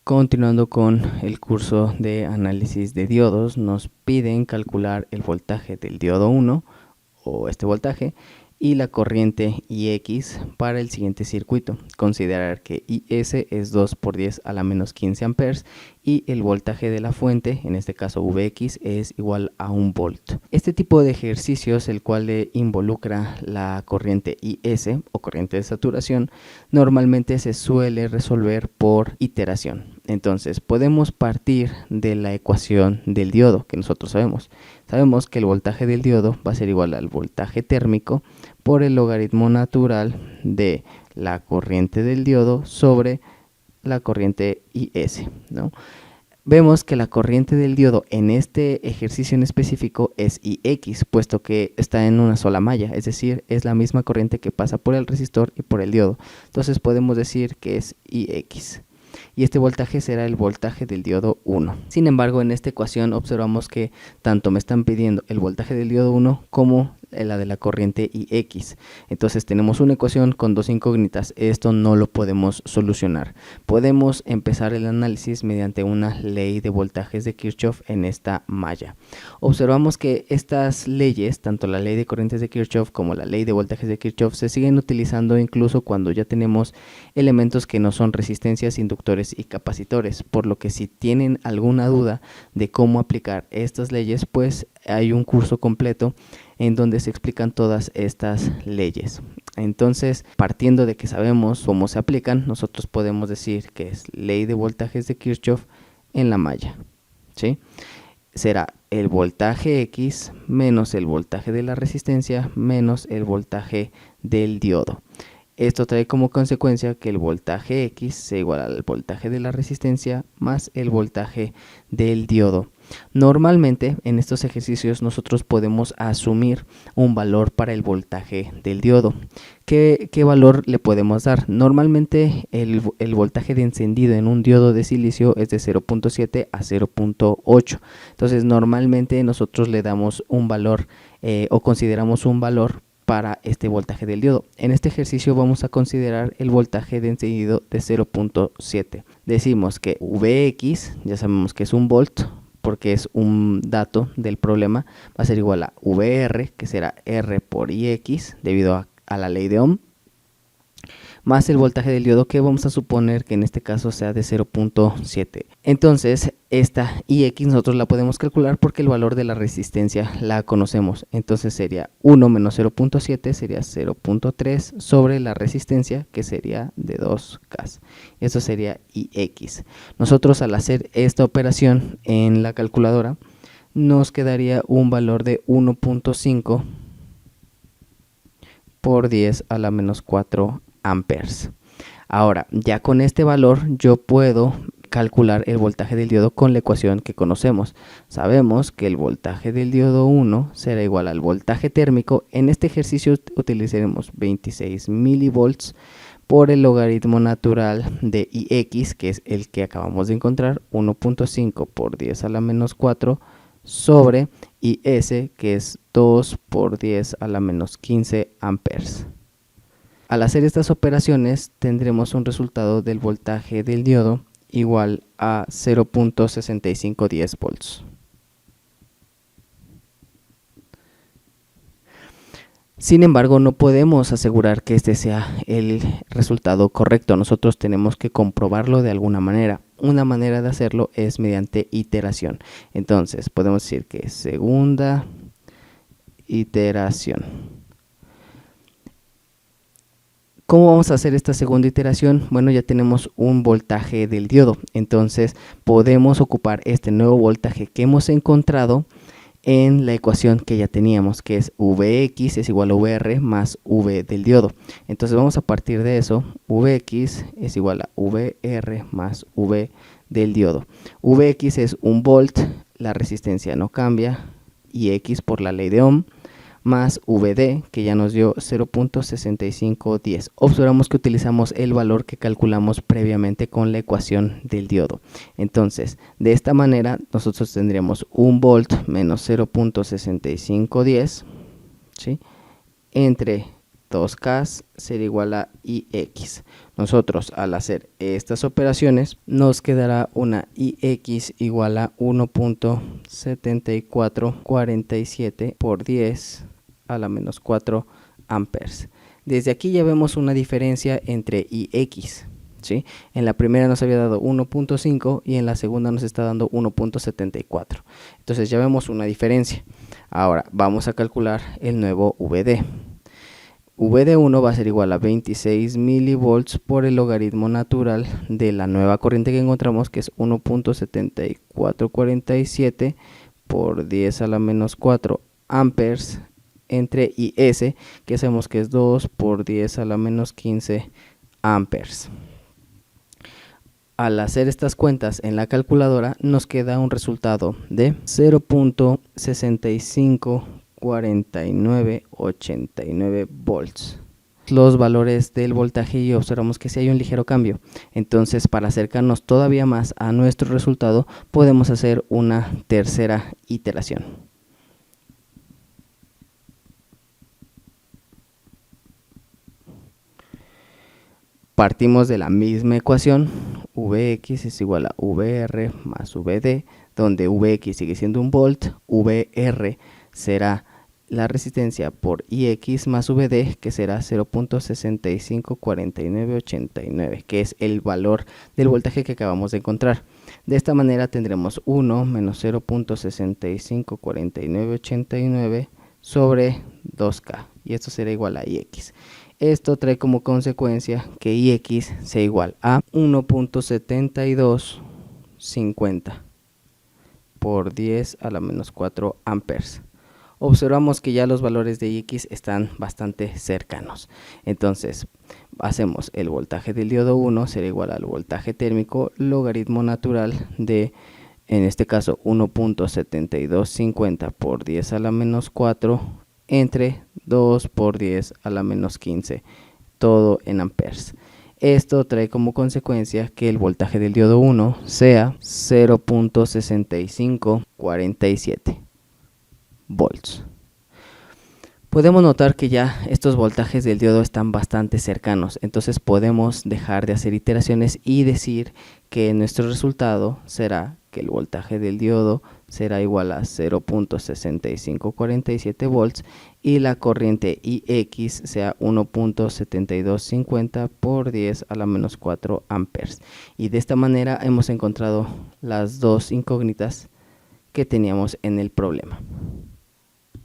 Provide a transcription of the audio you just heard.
Continuando con el curso de análisis de diodos, nos piden calcular el voltaje del diodo 1 o este voltaje y la corriente IX para el siguiente circuito. Considerar que IS es 2 por 10 a la menos 15 amperes y el voltaje de la fuente, en este caso Vx, es igual a 1 volt. Este tipo de ejercicios, el cual involucra la corriente IS o corriente de saturación, normalmente se suele resolver por iteración. Entonces podemos partir de la ecuación del diodo que nosotros sabemos. Sabemos que el voltaje del diodo va a ser igual al voltaje térmico por el logaritmo natural de la corriente del diodo sobre la corriente IS, ¿no? Vemos que la corriente del diodo en este ejercicio en específico es IX, puesto que está en una sola malla, es decir, es la misma corriente que pasa por el resistor y por el diodo. Entonces podemos decir que es IX. Y este voltaje será el voltaje del diodo 1. Sin embargo, en esta ecuación observamos que tanto me están pidiendo el voltaje del diodo 1 como la de la corriente IX. Entonces tenemos una ecuación con dos incógnitas. Esto no lo podemos solucionar. Podemos empezar el análisis mediante una ley de voltajes de Kirchhoff en esta malla. Observamos que estas leyes, tanto la ley de corrientes de Kirchhoff como la ley de voltajes de Kirchhoff, se siguen utilizando incluso cuando ya tenemos elementos que no son resistencias, inductores y capacitores, por lo que si tienen alguna duda de cómo aplicar estas leyes, pues hay un curso completo en donde se explican todas estas leyes. Entonces, partiendo de que sabemos cómo se aplican, nosotros podemos decir que es ley de voltajes de Kirchhoff en la malla, ¿sí? Será el voltaje X menos el voltaje de la resistencia menos el voltaje del diodo. Esto trae como consecuencia que el voltaje X sea igual al voltaje de la resistencia más el voltaje del diodo. Normalmente en estos ejercicios nosotros podemos asumir un valor para el voltaje del diodo. ¿Qué valor le podemos dar? Normalmente el voltaje de encendido en un diodo de silicio es de 0.7 a 0.8. Entonces normalmente nosotros le damos un valor o consideramos un valor para este voltaje del diodo. En este ejercicio vamos a considerar el voltaje de encendido de 0.7. Decimos que Vx, ya sabemos que es un volt, porque es un dato del problema, va a ser igual a VR, que será R por IX, debido a la ley de Ohm, más el voltaje del diodo, que vamos a suponer que en este caso sea de 0.7. Entonces esta IX nosotros la podemos calcular porque el valor de la resistencia la conocemos. Entonces sería 1 menos 0.7 sería 0.3 sobre la resistencia, que sería de 2K. Eso sería IX. Nosotros al hacer esta operación en la calculadora nos quedaría un valor de 1.5 por 10 a la menos 4 amperes. Ahora, ya con este valor yo puedo calcular el voltaje del diodo con la ecuación que conocemos. Sabemos que el voltaje del diodo 1 será igual al voltaje térmico. En este ejercicio utilizaremos 26 milivolts por el logaritmo natural de IX, que es el que acabamos de encontrar, 1.5 por 10 a la menos 4 sobre IS, que es 2 por 10 a la menos 15 amperes. Al hacer estas operaciones tendremos un resultado del voltaje del diodo igual a 0.6510 volts. Sin embargo, no podemos asegurar que este sea el resultado correcto. Nosotros tenemos que comprobarlo de alguna manera. Una manera de hacerlo es mediante iteración. Entonces, podemos decir que segunda iteración. ¿Cómo vamos a hacer esta segunda iteración? Bueno, ya tenemos un voltaje del diodo, entonces podemos ocupar este nuevo voltaje que hemos encontrado en la ecuación que ya teníamos, que es Vx es igual a Vr más V del diodo. Entonces vamos a partir de eso, Vx es igual a Vr más V del diodo. Vx es 1 volt, la resistencia no cambia, y X por la ley de Ohm, más VD, que ya nos dio 0.6510. Observamos que utilizamos el valor que calculamos previamente con la ecuación del diodo. Entonces, de esta manera, nosotros tendríamos 1 volt menos 0.6510, ¿sí?, entre 2K será igual a IX. Nosotros al hacer estas operaciones nos quedará una IX igual a 1.7447 por 10 a la menos 4 amperes. Desde aquí ya vemos una diferencia entre IX, ¿sí? En la primera nos había dado 1.5 y en la segunda nos está dando 1.74. Entonces ya vemos una diferencia. Ahora vamos a calcular el nuevo VD. VD1 va a ser igual a 26 milivolts por el logaritmo natural de la nueva corriente que encontramos, que es 1.7447 por 10 a la menos 4 amperes, entre IS, que sabemos que es 2 por 10 a la menos 15 amperes. Al hacer estas cuentas en la calculadora nos queda un resultado de 0.654989 volts. Los valores del voltaje y observamos que si hay un ligero cambio. Entonces, para acercarnos todavía más a nuestro resultado, podemos hacer una tercera iteración. Partimos de la misma ecuación, Vx es igual a Vr más Vd, donde Vx sigue siendo un volt, Vr será la resistencia por Ix más Vd, que será 0.654989, que es el valor del voltaje que acabamos de encontrar. De esta manera tendremos 1 menos 0.654989 sobre 2K, y esto será igual a Ix. Esto trae como consecuencia que Ix sea igual a 1.7250 por 10 a la menos 4 amperes. Observamos que ya los valores de Ix están bastante cercanos. Entonces, hacemos el voltaje del diodo 1 será igual al voltaje térmico logaritmo natural de, en este caso, 1.7250 por 10 a la menos 4 entre 2 por 10 a la menos 15, todo en amperes. Esto trae como consecuencia que el voltaje del diodo 1 sea 0.6547 volts. Podemos notar que ya estos voltajes del diodo están bastante cercanos, entonces podemos dejar de hacer iteraciones y decir que nuestro resultado será que el voltaje del diodo será igual a 0.6547 volts y la corriente Ix sea 1.7250 por 10 a la menos 4 amperes. Y de esta manera hemos encontrado las dos incógnitas que teníamos en el problema.